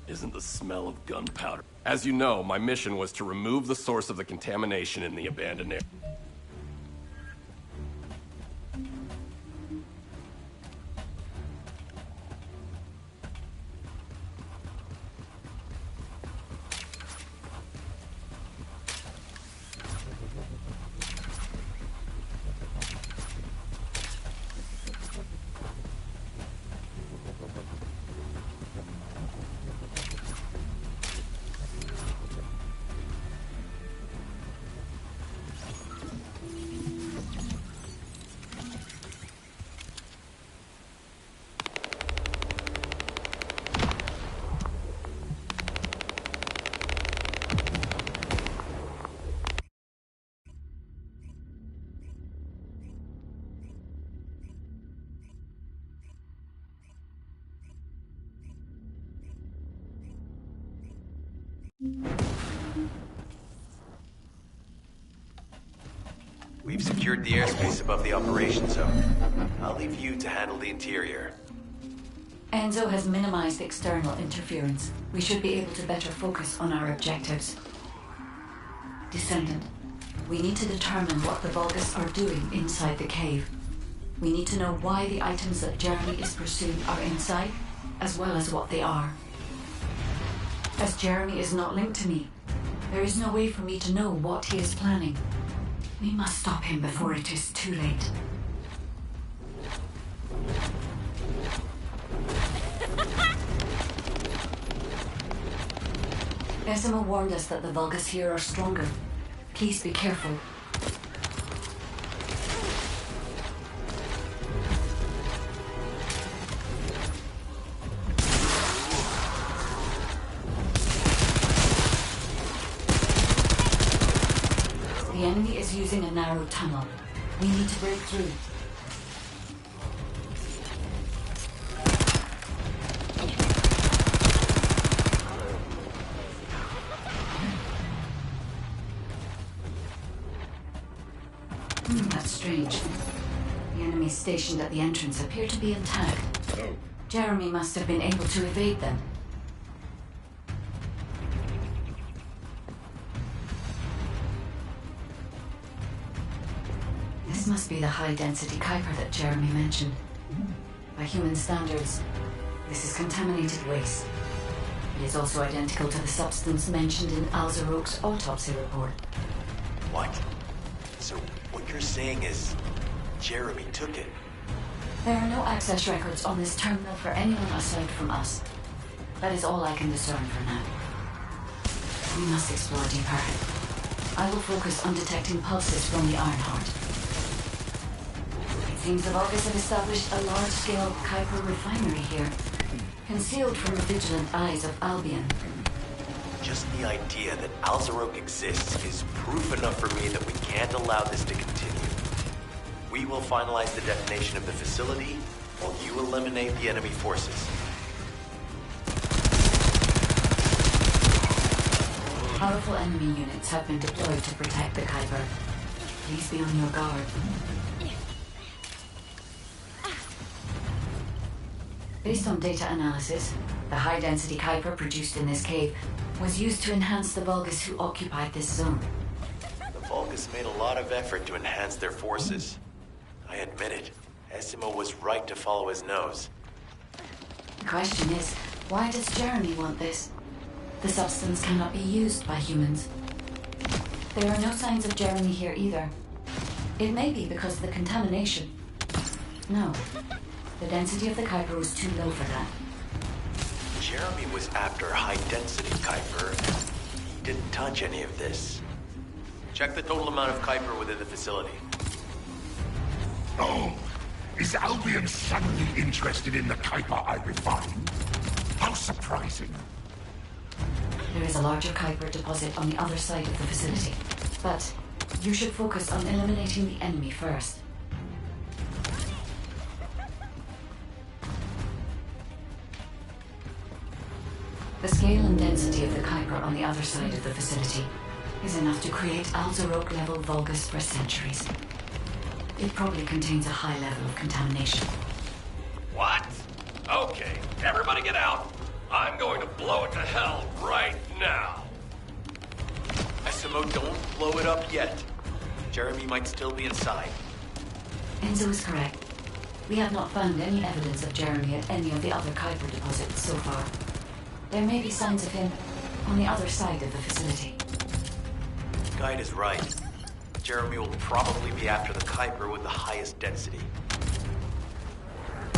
Isn't the smell of gunpowder? As you know, my mission was to remove the source of the contamination in the abandoned area. We've secured the airspace above the operation zone. I'll leave you to handle the interior. Enzo has minimized external interference. We should be able to better focus on our objectives. Descendant, we need to determine what the Vulgus are doing inside the cave. We need to know why the items that Jeremy is pursuing are inside, as well as what they are. As Jeremy is not linked to me, there is no way for me to know what he is planning. We must stop him before it is too late. Decima warned us that the Vulgus here are stronger. Please be careful. The enemy is using a narrow tunnel. We need to break through. That's strange. The enemies stationed at the entrance appear to be intact. Jeremy must have been able to evade them. This must be the high-density Kuiper that Jeremy mentioned. By human standards, this is contaminated waste. It is also identical to the substance mentioned in Alzarok's autopsy report. What? So what you're saying is Jeremy took it? There are no access records on this terminal for anyone aside from us. That is all I can discern for now. We must explore deeper. I will focus on detecting pulses from the Ironheart. It seems the Vulgus have established a large-scale Kuiper refinery here, concealed from the vigilant eyes of Albion. Just the idea that Alzarok exists is proof enough for me that we can't allow this to continue. We will finalize the detonation of the facility while you eliminate the enemy forces. Powerful enemy units have been deployed to protect the Kuiper. Please be on your guard. Based on data analysis, the high-density Kuiper produced in this cave was used to enhance the Vulgus who occupied this zone. The Vulgus made a lot of effort to enhance their forces. I admit it. Essimo was right to follow his nose. The question is, why does Jeremy want this? The substance cannot be used by humans. There are no signs of Jeremy here either. It may be because of the contamination. No. The density of the Kuiper was too low for that. Jeremy was after high-density Kuiper. He didn't touch any of this. Check the total amount of Kuiper within the facility. Oh, Is Albion suddenly interested in the Kuiper I refined? How surprising. There is a larger Kuiper deposit on the other side of the facility. But you should focus on eliminating the enemy first. The scale and density of the Kuiper on the other side of the facility is enough to create Alzarok-level Vulgus for centuries. It probably contains a high level of contamination. What? Okay, everybody get out. I'm going to blow it to hell right now. SMO, don't blow it up yet. Jeremy might still be inside. Enzo is correct. We have not found any evidence of Jeremy at any of the other Kuiper deposits so far. There may be signs of him on the other side of the facility. Guide is right. Jeremy will probably be after the Kuiper with the highest density.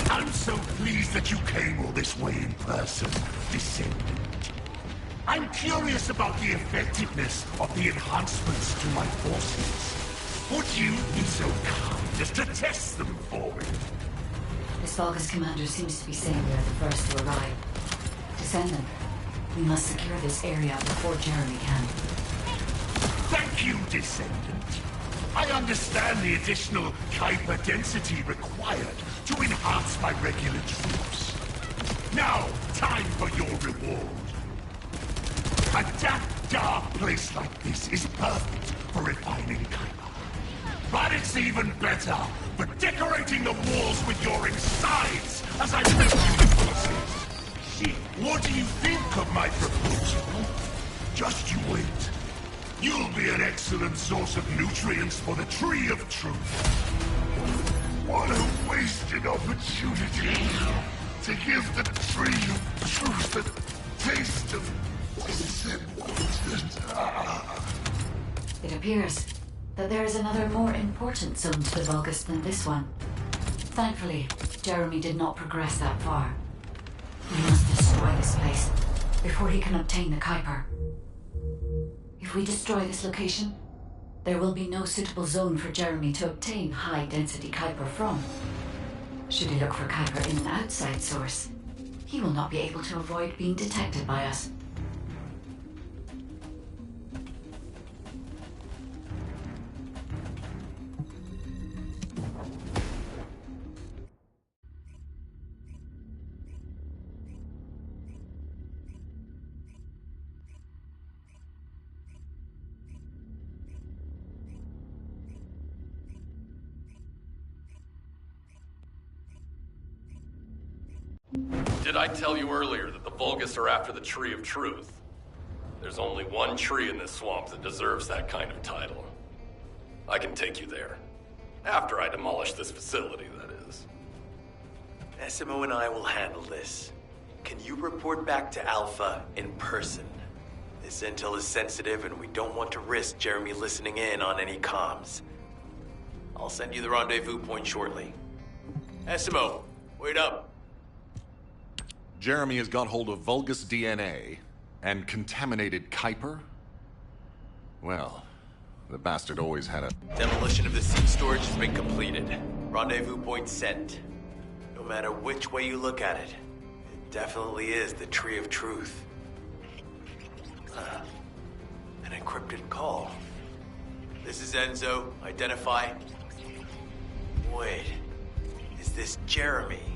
I'm so pleased that you came all this way in person, Descendant. I'm curious about the effectiveness of the enhancements to my forces. Would you be so kind as to test them for me? This Vulgus commander seems to be saying we are the first to arrive. Descendant, we must secure this area before Jeremy can. Thank you, Descendant. I understand the additional Kuiper density required to enhance my regular troops. Now, time for your reward. A damp, dark place like this is perfect for refining Kuiper. But it's even better for decorating the walls with your insides as I rip you to pieces. What do you think of my proposal? Just you wait. You'll be an excellent source of nutrients for the Tree of Truth. What a wasted opportunity to give the Tree of Truth a taste of what's it wanted. It appears that there is another more important zone to the Vulgus than this one. Thankfully, Jeremy did not progress that far. We must destroy this place before he can obtain the Kuiper. If we destroy this location, there will be no suitable zone for Jeremy to obtain high-density Kuiper from. Should he look for Kuiper in an outside source, he will not be able to avoid being detected by us. Did I tell you earlier that the Vulgus are after the Tree of Truth? There's only one tree in this swamp that deserves that kind of title. I can take you there. After I demolish this facility, that is. SMO and I will handle this. Can you report back to Alpha in person? This intel is sensitive and we don't want to risk Jeremy listening in on any comms. I'll send you the rendezvous point shortly. SMO, wait up. Jeremy has got hold of Vulgus DNA and contaminated Kuiper? Well, the bastard always had a... Demolition of the seed storage has been completed. Rendezvous point sent. No matter which way you look at it, it definitely is the Tree of Truth. An encrypted call. This is Enzo. Identify. Wait, is this Jeremy?